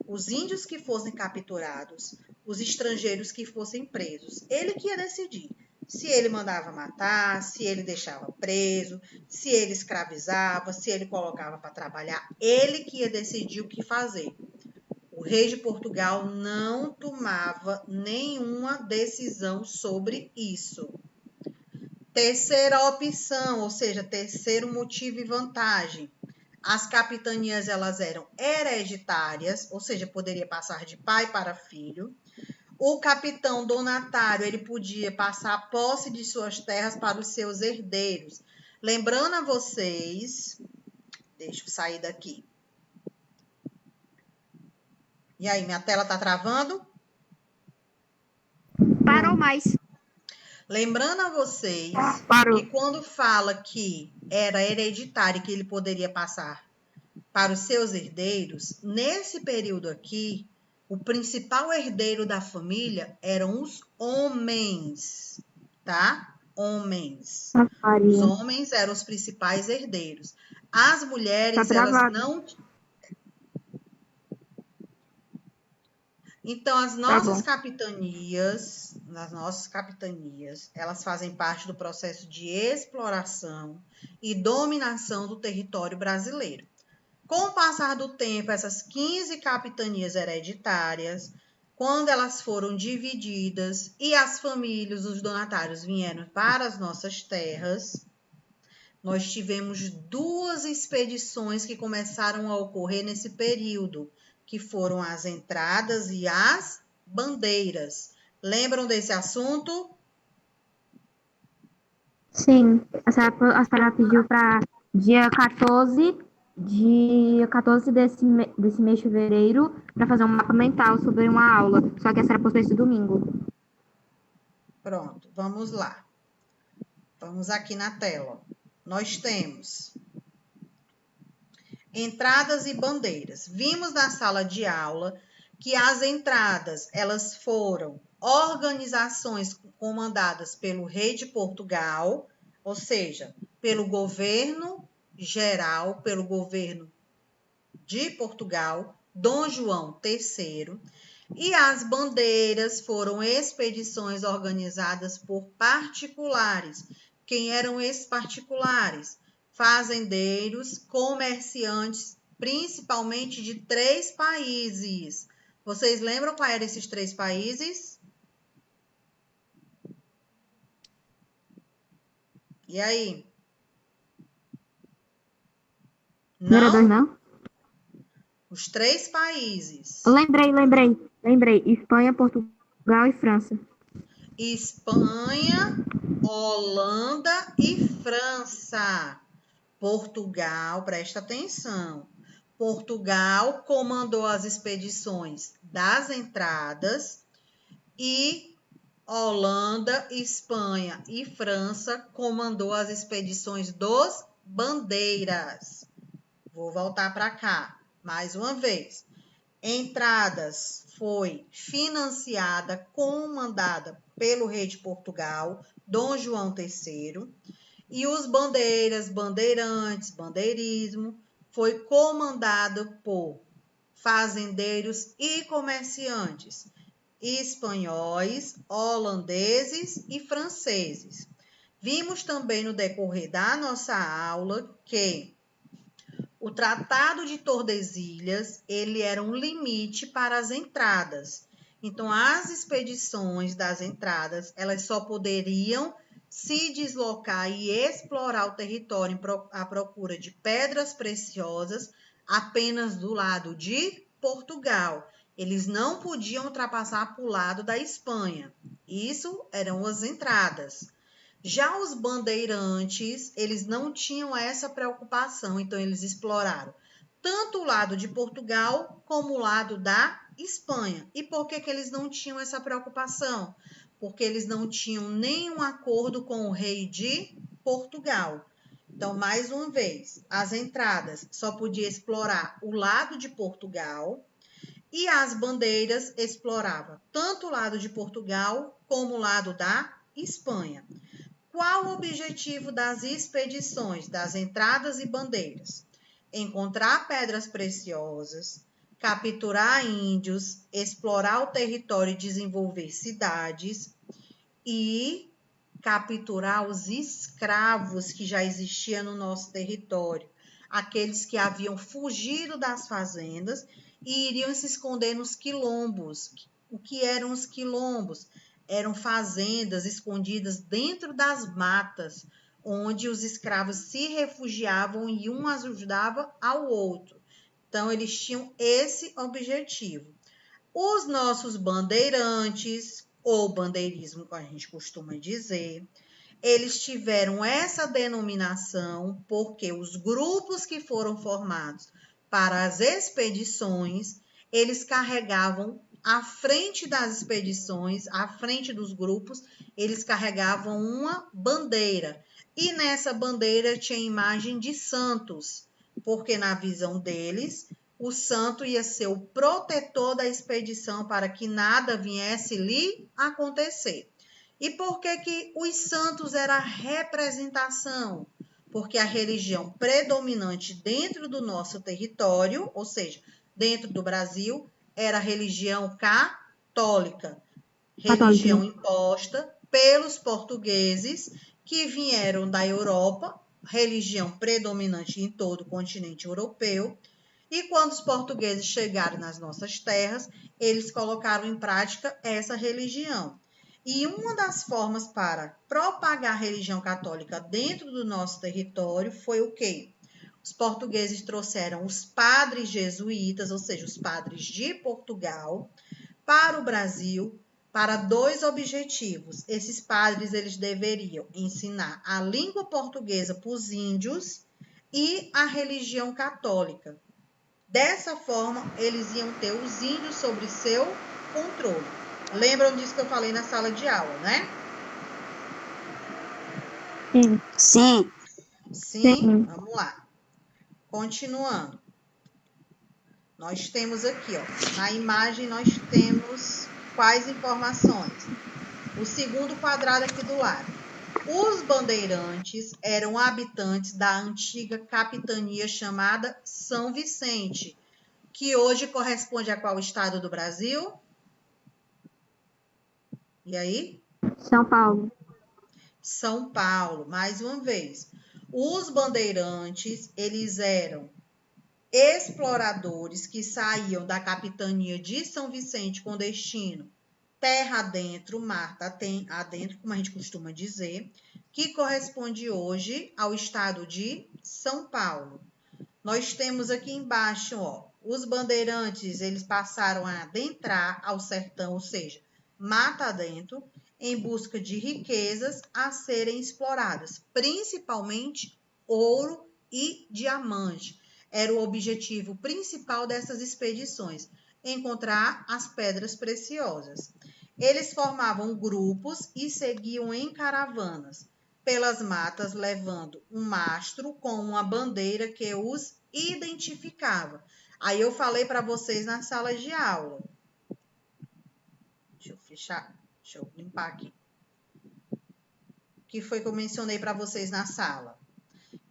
os índios que fossem capturados, os estrangeiros que fossem presos. Ele que ia decidir se ele mandava matar, se ele deixava preso, se ele escravizava, se ele colocava para trabalhar. Ele que ia decidir o que fazer. O rei de Portugal não tomava nenhuma decisão sobre isso. Terceira opção, ou seja, terceiro motivo e vantagem. As capitanias, elas eram hereditárias, ou seja, poderia passar de pai para filho. O capitão donatário, ele podia passar a posse de suas terras para os seus herdeiros. Lembrando a vocês, deixa eu sair daqui. E aí, minha tela está travando? Parou mais. Lembrando a vocês Parou. que quando fala que era hereditário, que ele poderia passar para os seus herdeiros, nesse período aqui, o principal herdeiro da família eram os homens, tá? Homens. Os homens eram os principais herdeiros. As mulheres, elas não... Então, as nossas capitanias, elas fazem parte do processo de exploração e dominação do território brasileiro. Com o passar do tempo, essas 15 capitanias hereditárias, quando elas foram divididas e as famílias, os donatários vieram para as nossas terras, nós tivemos 2 expedições que começaram a ocorrer nesse período, que foram as entradas e as bandeiras. Lembram desse assunto? Sim, a senhora pediu para dia 14 desse mês de fevereiro para fazer um mapa mental sobre uma aula. Só que a senhora postou esse domingo. Pronto, vamos lá. Vamos aqui na tela. Nós temos entradas e bandeiras. Vimos na sala de aula que as entradas, elas foram organizações comandadas pelo rei de Portugal, ou seja, pelo governo geral, pelo governo de Portugal, Dom João III, e as bandeiras foram expedições organizadas por particulares. Quem eram esses particulares? Fazendeiros, comerciantes, principalmente de 3 países. Vocês lembram quais eram esses 3 países? E aí? Não era dois, não? Os 3 países. Lembrei. Espanha, Portugal e França. Espanha, Holanda e França. Portugal, presta atenção. Portugal comandou as expedições das entradas e Holanda, Espanha e França comandou as expedições dos bandeiras. Vou voltar para cá mais uma vez. Entradas foi financiada, comandada pelo rei de Portugal, Dom João III, e os bandeiras, bandeirantes, bandeirismo, foi comandado por fazendeiros e comerciantes espanhóis, holandeses e franceses. Vimos também no decorrer da nossa aula que o Tratado de Tordesilhas, ele era um limite para as entradas. Então, as expedições das entradas, elas só poderiam se deslocar e explorar o território à procura de pedras preciosas apenas do lado de Portugal. Eles não podiam ultrapassar para o lado da Espanha. Isso eram as entradas. Já os bandeirantes, eles não tinham essa preocupação, então eles exploraram tanto o lado de Portugal como o lado da Espanha. E por que eles não tinham essa preocupação? Porque eles não tinham nenhum acordo com o rei de Portugal. Então, mais uma vez, as entradas só podia explorar o lado de Portugal e as bandeiras exploravam tanto o lado de Portugal como o lado da Espanha. Qual o objetivo das expedições, das entradas e bandeiras? Encontrar pedras preciosas, capturar índios, explorar o território e desenvolver cidades e capturar os escravos que já existiam no nosso território, aqueles que haviam fugido das fazendas e iriam se esconder nos quilombos. O que eram os quilombos? Eram fazendas escondidas dentro das matas, onde os escravos se refugiavam e um ajudava ao outro. Então, eles tinham esse objetivo. Os nossos bandeirantes, ou bandeirismo, como a gente costuma dizer, eles tiveram essa denominação porque os grupos que foram formados para as expedições, eles carregavam à frente das expedições, à frente dos grupos, eles carregavam uma bandeira. E nessa bandeira tinha a imagem de santos, porque na visão deles, o santo ia ser o protetor da expedição para que nada viesse lhe acontecer. E por que os santos era a representação? Porque a religião predominante dentro do nosso território, ou seja, dentro do Brasil, era a religião católica. Religião imposta pelos portugueses que vieram da Europa, religião predominante em todo o continente europeu. E quando os portugueses chegaram nas nossas terras, eles colocaram em prática essa religião. E uma das formas para propagar a religião católica dentro do nosso território foi o quê? Os portugueses trouxeram os padres jesuítas, ou seja, os padres de Portugal, para o Brasil, para 2 objetivos. Esses padres, eles deveriam ensinar a língua portuguesa para os índios e a religião católica. Dessa forma, eles iam ter os índios sob seu controle. Lembram disso que eu falei na sala de aula, né? Sim. Sim? Vamos lá. Continuando. Nós temos aqui, ó, na imagem nós temos quais informações? O segundo quadrado aqui do lado. Os bandeirantes eram habitantes da antiga capitania chamada São Vicente, que hoje corresponde a qual estado do Brasil? E aí? São Paulo. São Paulo, mais uma vez. Os bandeirantes, eles eram exploradores que saíam da capitania de São Vicente com destino terra adentro, mar adentro, como a gente costuma dizer, que corresponde hoje ao estado de São Paulo. Nós temos aqui embaixo, ó, os bandeirantes, eles passaram a adentrar ao sertão, ou seja, mata adentro, em busca de riquezas a serem exploradas, principalmente ouro e diamante. Era o objetivo principal dessas expedições, encontrar as pedras preciosas. Eles formavam grupos e seguiam em caravanas pelas matas, levando um mastro com uma bandeira que os identificava. Aí eu falei para vocês na sala de aula. Deixa eu fechar, deixa eu limpar aqui. O que foi que eu mencionei para vocês na sala?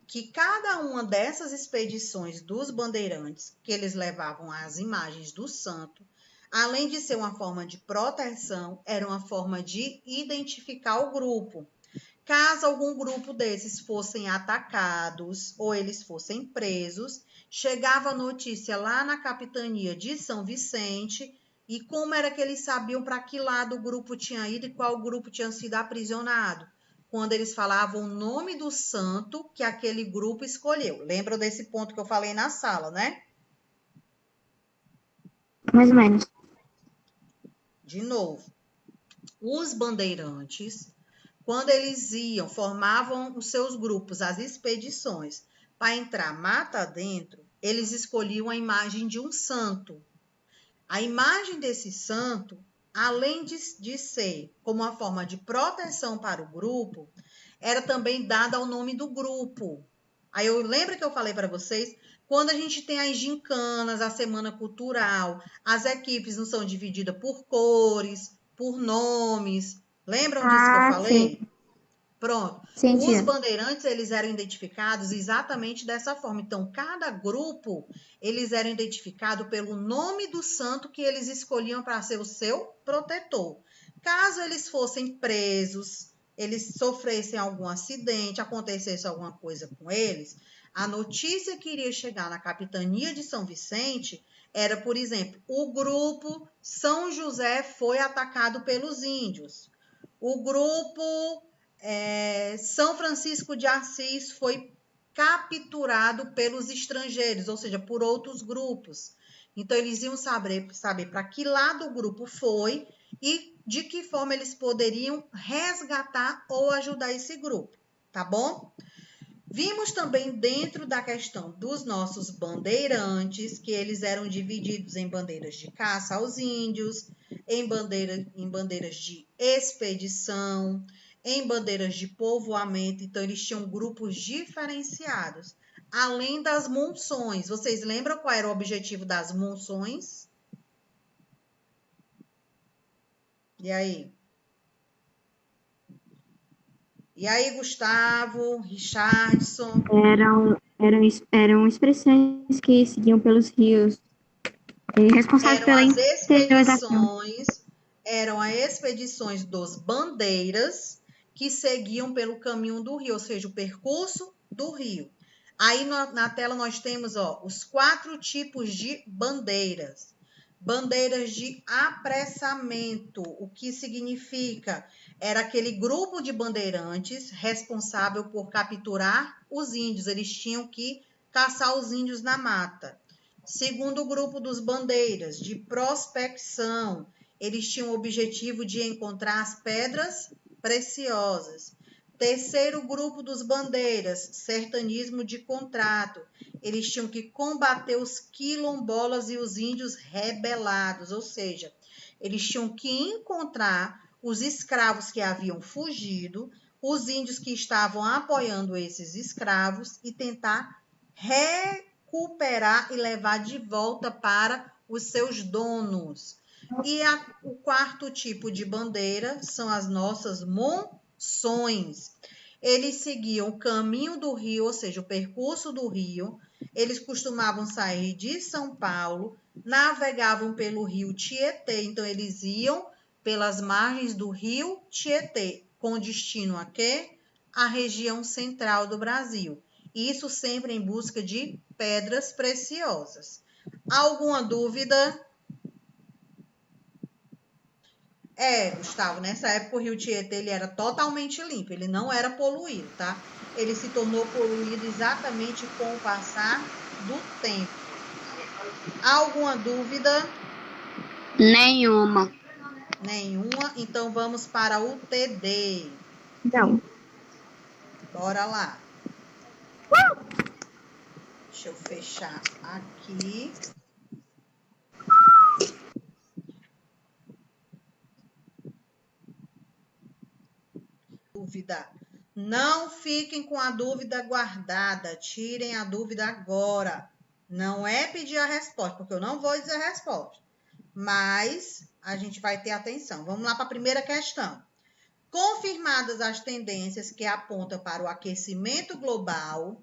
Que cada uma dessas expedições dos bandeirantes, que eles levavam as imagens do santo, além de ser uma forma de proteção, era uma forma de identificar o grupo. Caso algum grupo desses fossem atacados ou eles fossem presos, chegava a notícia lá na capitania de São Vicente e como era que eles sabiam para que lado o grupo tinha ido e qual grupo tinha sido aprisionado? Quando eles falavam o nome do santo que aquele grupo escolheu. Lembram desse ponto que eu falei na sala, né? Mais ou menos. De novo, os bandeirantes, quando eles iam, formavam os seus grupos, as expedições, para entrar mata dentro, eles escolhiam a imagem de um santo. A imagem desse santo, além de ser como uma forma de proteção para o grupo, era também dada ao nome do grupo. Aí eu lembro que eu falei para vocês, quando a gente tem as gincanas, a semana cultural, as equipes não são divididas por cores, por nomes. Lembram disso que eu falei? Sim. Pronto. Sim, Os tia. bandeirantes, eles eram identificados exatamente dessa forma. Então, cada grupo, eles eram identificados pelo nome do santo que eles escolhiam para ser o seu protetor. Caso eles fossem presos, eles sofressem algum acidente, acontecesse alguma coisa com eles, a notícia que iria chegar na capitania de São Vicente era, por exemplo, o grupo São José foi atacado pelos índios. O grupo São Francisco de Assis foi capturado pelos estrangeiros, ou seja, por outros grupos. Então, eles iam saber para que lado o grupo foi e de que forma eles poderiam resgatar ou ajudar esse grupo, tá bom? Vimos também dentro da questão dos nossos bandeirantes, que eles eram divididos em bandeiras de caça aos índios, em bandeiras de expedição, em bandeiras de povoamento. Então, eles tinham grupos diferenciados. Além das monções. Vocês lembram qual era o objetivo das monções? E aí? E aí, Gustavo, Richardson? Eram expressões que seguiam pelos rios, responsáveis pela interiorização. Eram as expedições dos bandeiras que seguiam pelo caminho do rio, ou seja, o percurso do rio. Aí na tela nós temos os 4 tipos de bandeiras. Bandeiras de apressamento, o que significa? Era aquele grupo de bandeirantes responsável por capturar os índios. Eles tinham que caçar os índios na mata. Segundo grupo dos bandeiras, de prospecção. Eles tinham o objetivo de encontrar as pedras preciosas. Terceiro grupo dos bandeiras, sertanismo de contrato. Eles tinham que combater os quilombolas e os índios rebelados, ou seja, eles tinham que encontrar os escravos que haviam fugido, os índios que estavam apoiando esses escravos e tentar recuperar e levar de volta para os seus donos. E o quarto tipo de bandeira são as nossas monções. embarcações. Eles seguiam o caminho do rio, ou seja, o percurso do rio. Eles costumavam sair de São Paulo, navegavam pelo rio Tietê. Então, eles iam pelas margens do rio Tietê, com destino a quê? A região central do Brasil. Isso sempre em busca de pedras preciosas. Alguma dúvida? Gustavo, nessa época o rio Tietê ele era totalmente limpo, ele não era poluído, tá? Ele se tornou poluído exatamente com o passar do tempo. Alguma dúvida? Nenhuma. Nenhuma. Então vamos para o TD. Não. Bora lá. Deixa eu fechar aqui. Dúvida. Não fiquem com a dúvida guardada. Tirem a dúvida agora. Não é pedir a resposta, porque eu não vou dizer a resposta. Mas a gente vai ter atenção. Vamos lá para a primeira questão. Confirmadas as tendências que apontam para o aquecimento global,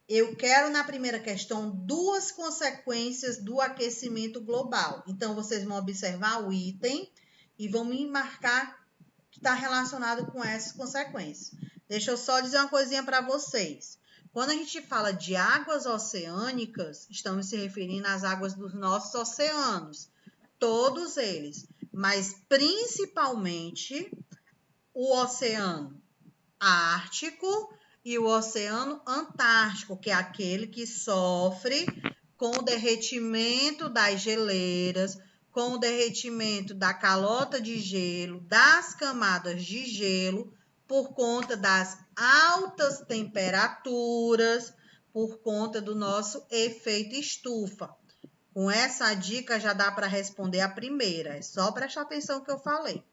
eu quero na primeira questão 2 consequências do aquecimento global. Então, vocês vão observar o item e vão me marcar que está relacionado com essas consequências. Deixa eu só dizer uma coisinha para vocês. Quando a gente fala de águas oceânicas, estamos se referindo às águas dos nossos oceanos, todos eles, mas principalmente o Oceano Ártico e o Oceano Antártico, que é aquele que sofre com o derretimento das geleiras, com o derretimento da calota de gelo, das camadas de gelo, por conta das altas temperaturas, por conta do nosso efeito estufa. Com essa dica já dá para responder a primeira, é só prestar atenção no que eu falei.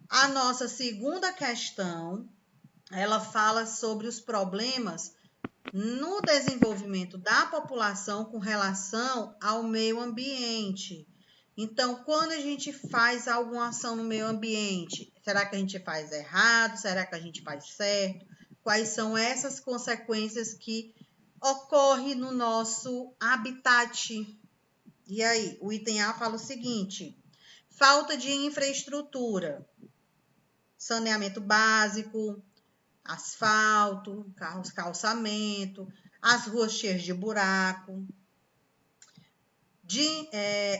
A nossa segunda questão, ela fala sobre os problemas no desenvolvimento da população com relação ao meio ambiente. Então, quando a gente faz alguma ação no meio ambiente, será que a gente faz errado? Será que a gente faz certo? Quais são essas consequências que ocorrem no nosso habitat? E aí, o item A fala o seguinte: falta de infraestrutura, saneamento básico, asfalto, calçamento, as ruas cheias de buraco,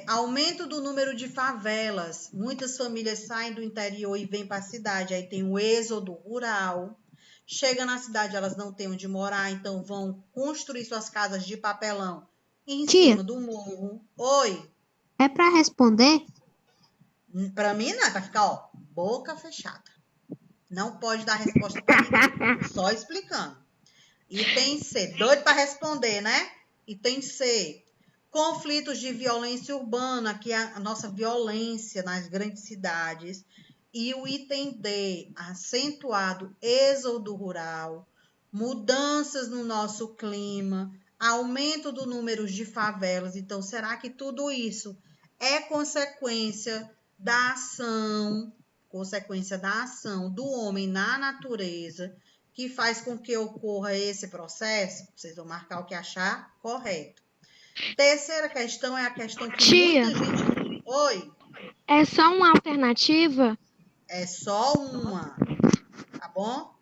aumento do número de favelas. Muitas famílias saem do interior e vêm para a cidade, aí tem o êxodo rural. Chega na cidade, elas não têm onde morar, então vão construir suas casas de papelão em cima do morro. Oi? É para responder? Para mim não, é para ficar, ó, boca fechada. Não pode dar resposta para ninguém. Só explicando. Item C. Doido para responder, né? Item C. Conflitos de violência urbana, que é a nossa violência nas grandes cidades. E o item D. Acentuado êxodo rural, mudanças no nosso clima, aumento do número de favelas. Então, será que tudo isso é consequência da ação do homem na natureza, que faz com que ocorra esse processo? Vocês vão marcar o que achar correto. Terceira questão é a questão que muita gente... Oi? É só uma alternativa? É só uma, tá bom?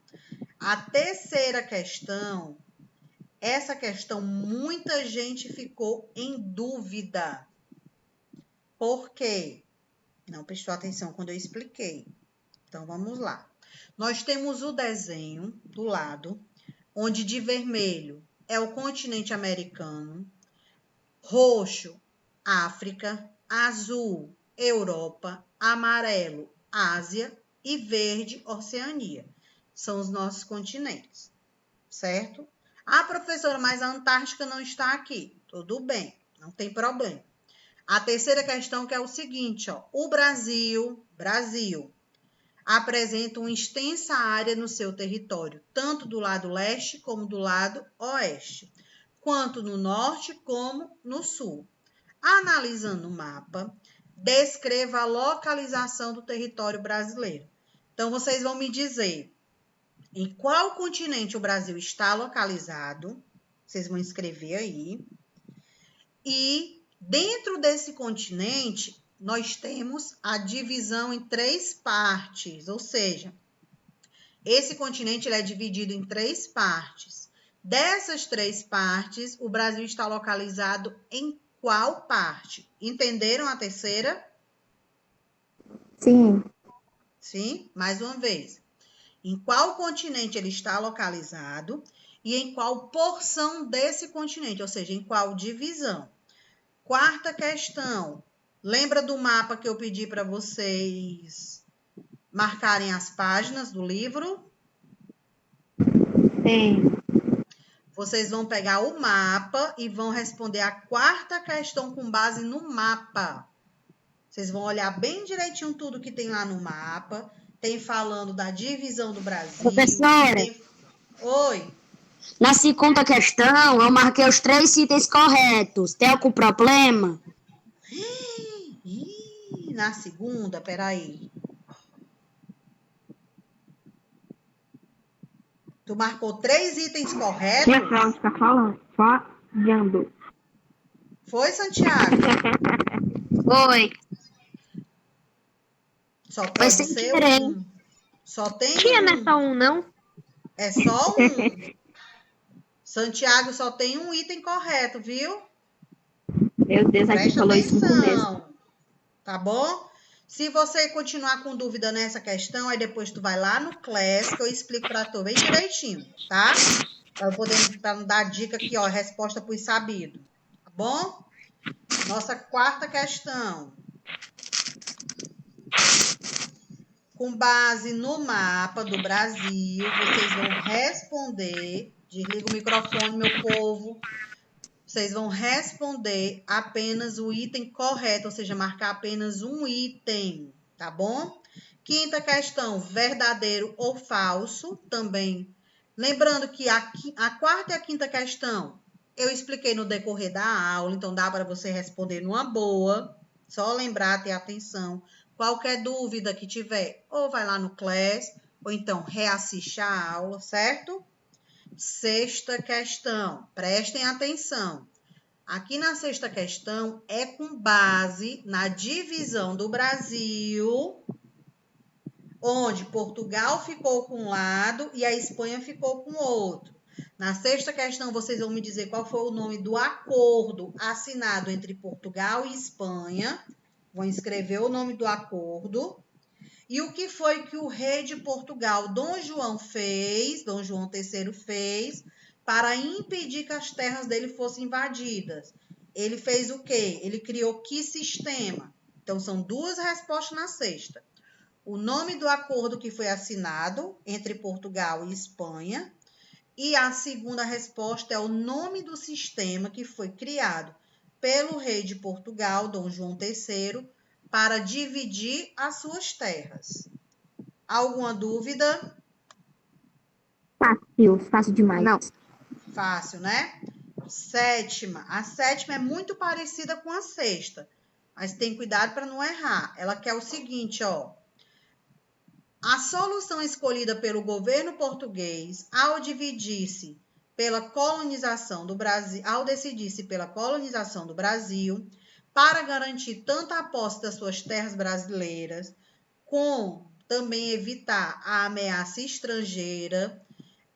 A terceira questão, essa questão muita gente ficou em dúvida. Por quê? Não prestou atenção quando eu expliquei. Então, vamos lá. Nós temos o desenho do lado, onde de vermelho é o continente americano, roxo, África, azul, Europa, amarelo, Ásia e verde, Oceania. São os nossos continentes, certo? Ah, professora, mas a Antártica não está aqui. Tudo bem, não tem problema. A terceira questão que é o seguinte, ó, o Brasil apresenta uma extensa área no seu território, tanto do lado leste como do lado oeste, quanto no norte como no sul. Analisando o mapa, descreva a localização do território brasileiro. Então, vocês vão me dizer em qual continente o Brasil está localizado. Vocês vão escrever aí. E dentro desse continente, nós temos a divisão em 3 partes, ou seja, esse continente ele é dividido em 3 partes. Dessas 3 partes, o Brasil está localizado em qual parte? Entenderam a terceira? Sim. Sim? Mais uma vez. Em qual continente ele está localizado e em qual porção desse continente, ou seja, em qual divisão. Quarta questão. Lembra do mapa que eu pedi para vocês marcarem as páginas do livro? Tem. Vocês vão pegar o mapa e vão responder a quarta questão com base no mapa. Vocês vão olhar bem direitinho tudo que tem lá no mapa. Tem falando da divisão do Brasil. Professora. Oi. Na segunda questão, eu marquei os 3 itens corretos. Tem algum problema? Na segunda, peraí. Tu marcou 3 itens corretos? Minha Cláudia está falhando. Foi, Santiago? Oi. Só pode sem ser querer. um. Só tem Tia, um. não é só um, não? É só um. Santiago só tem um item correto, viu? Meu Deus, a gente Presta falou isso no começo. atenção. Tá bom? Se você continuar com dúvida nessa questão, aí depois tu vai lá no Class, que eu explico para tu bem direitinho, tá? Para não dar dica aqui, ó, resposta para os sabidos. Tá bom? Nossa quarta questão. Com base no mapa do Brasil, vocês vão responder. Desliga o microfone, meu povo. Vocês vão responder apenas o item correto, ou seja, marcar apenas um item, tá bom? Quinta questão, verdadeiro ou falso, também. Lembrando que a quarta e a quinta questão eu expliquei no decorrer da aula, então dá para você responder numa boa. Só lembrar, ter atenção. Qualquer dúvida que tiver, ou vai lá no Class, ou então reassiste a aula, certo? Sexta questão, prestem atenção. Aqui na sexta questão é com base na divisão do Brasil, onde Portugal ficou com um lado e a Espanha ficou com o outro. Na sexta questão, vocês vão me dizer qual foi o nome do acordo assinado entre Portugal e Espanha. Vão escrever o nome do acordo. E o que foi que o rei de Portugal, Dom João III fez para impedir que as terras dele fossem invadidas? Ele fez o quê? Ele criou que sistema? Então, são 2 respostas na sexta. O nome do acordo que foi assinado entre Portugal e Espanha. E a segunda resposta é o nome do sistema que foi criado pelo rei de Portugal, Dom João III, para dividir as suas terras. Alguma dúvida? Fácil demais. Não. Fácil, né? Sétima. A sétima é muito parecida com a sexta, mas tem cuidado para não errar. Ela quer o seguinte, ó. A solução escolhida pelo governo português ao decidir-se pela colonização do Brasil, para garantir tanto a posse das suas terras brasileiras, como também evitar a ameaça estrangeira,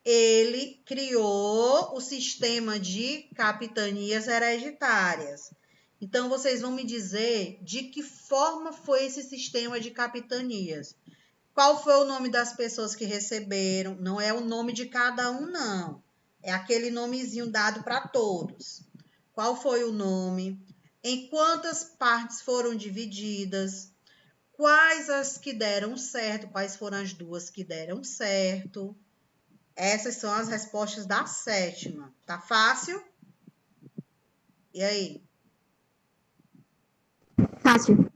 ele criou o sistema de capitanias hereditárias. Então, vocês vão me dizer de que forma foi esse sistema de capitanias. Qual foi o nome das pessoas que receberam? Não é o nome de cada um, não. É aquele nomezinho dado para todos. Qual foi o nome? Em quantas partes foram divididas? Quais as que deram certo? Quais foram as 2 que deram certo? Essas são as respostas da sétima. Tá fácil? E aí? Fácil.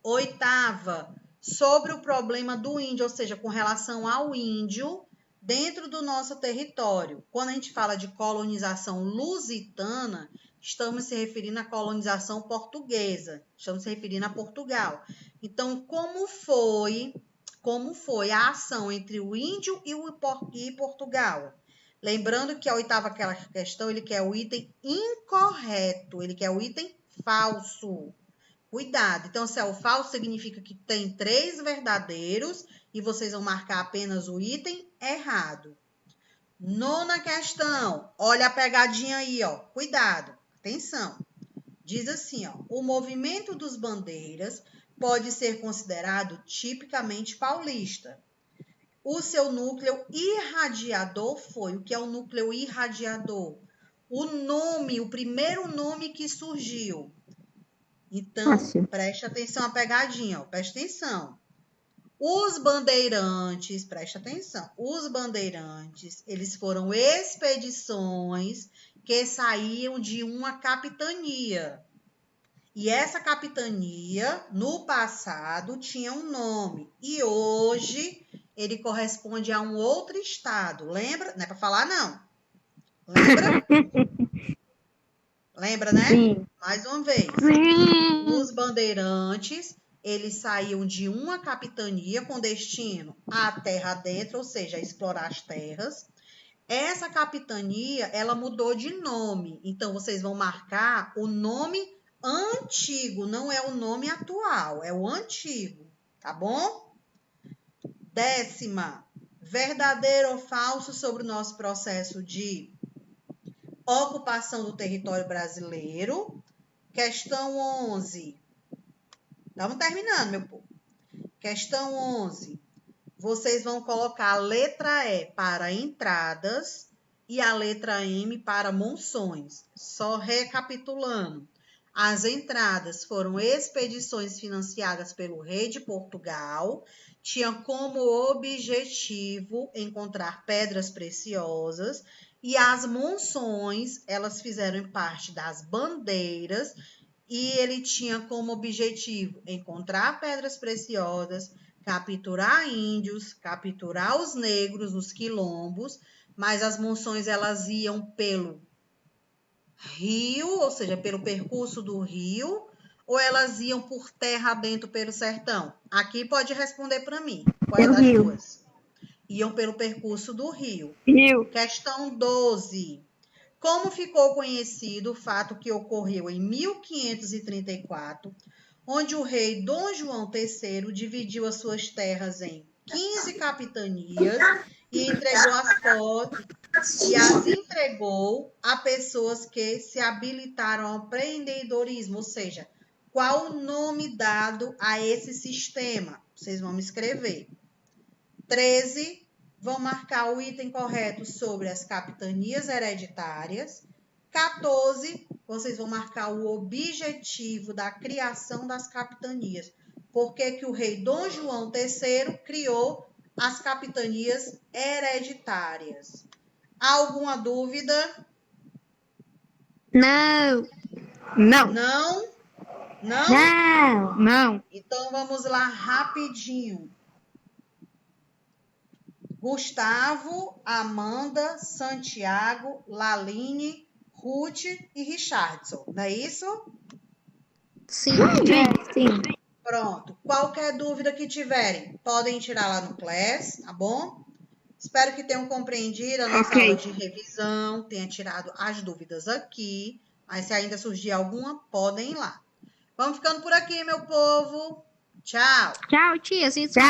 Oitava, sobre o problema do índio, ou seja, com relação ao índio dentro do nosso território. Quando a gente fala de colonização lusitana, estamos se referindo à colonização portuguesa, estamos se referindo a Portugal. Então, como foi como foi a ação entre o índio e Portugal. Lembrando que a oitava questão, ele quer o item incorreto, ele quer o item falso. Cuidado. Então, se é o falso, significa que tem 3 verdadeiros e vocês vão marcar apenas o item errado. Nona questão. Olha a pegadinha aí, ó. Cuidado. Atenção. Diz assim, ó. O movimento dos bandeiras pode ser considerado tipicamente paulista. O seu núcleo irradiador foi. O que é o núcleo irradiador? O nome, o primeiro nome que surgiu. Então, preste atenção à pegadinha, ó. Preste atenção. Os bandeirantes, preste atenção. Os bandeirantes, eles foram expedições que saíam de uma capitania. E essa capitania, no passado, tinha um nome. E hoje, ele corresponde a um outro estado. Lembra? Não é para falar, não. Lembra? Lembra, né? Sim. Mais uma vez. Sim. Os bandeirantes, eles saíam de uma capitania com destino à terra dentro, ou seja, a explorar as terras. Essa capitania, ela mudou de nome. Então, vocês vão marcar o nome antigo, não é o nome atual, é o antigo, tá bom? 10ª, verdadeiro ou falso sobre o nosso processo de ocupação do território brasileiro. Questão 11. Estamos terminando, meu povo. Questão 11. Vocês vão colocar a letra E para entradas e a letra M para monções. Só recapitulando. As entradas foram expedições financiadas pelo rei de Portugal, tinha como objetivo encontrar pedras preciosas, e as monções, elas fizeram parte das bandeiras, e ele tinha como objetivo encontrar pedras preciosas, capturar índios, capturar os negros, os quilombos, mas as monções elas iam pelo rio, ou seja, pelo percurso do rio, ou elas iam por terra dentro pelo sertão? Aqui pode responder para mim. Qual é das duas? Iam pelo percurso do rio. Questão 12. Como ficou conhecido o fato que ocorreu em 1534, onde o rei Dom João III dividiu as suas terras em 15 capitanias e entregou as entregou a pessoas que se habilitaram ao empreendedorismo, ou seja, qual o nome dado a esse sistema? Vocês vão me escrever. 13, vão marcar o item correto sobre as capitanias hereditárias. 14, vocês vão marcar o objetivo da criação das capitanias. Por que que o rei Dom João III criou as capitanias hereditárias? Alguma dúvida? Não. Não. Não? Não? Não. Não. Então, vamos lá rapidinho. Gustavo, Amanda, Santiago, Laline, Ruth e Richardson. Não é isso? Sim. Sim. Pronto. Qualquer dúvida que tiverem, podem tirar lá no Class, tá bom? Espero que tenham compreendido a nossa aula de revisão, tenham tirado as dúvidas aqui. Mas se ainda surgir alguma, podem ir lá. Vamos ficando por aqui, meu povo. Tchau. Tchau, tia. Se Tchau.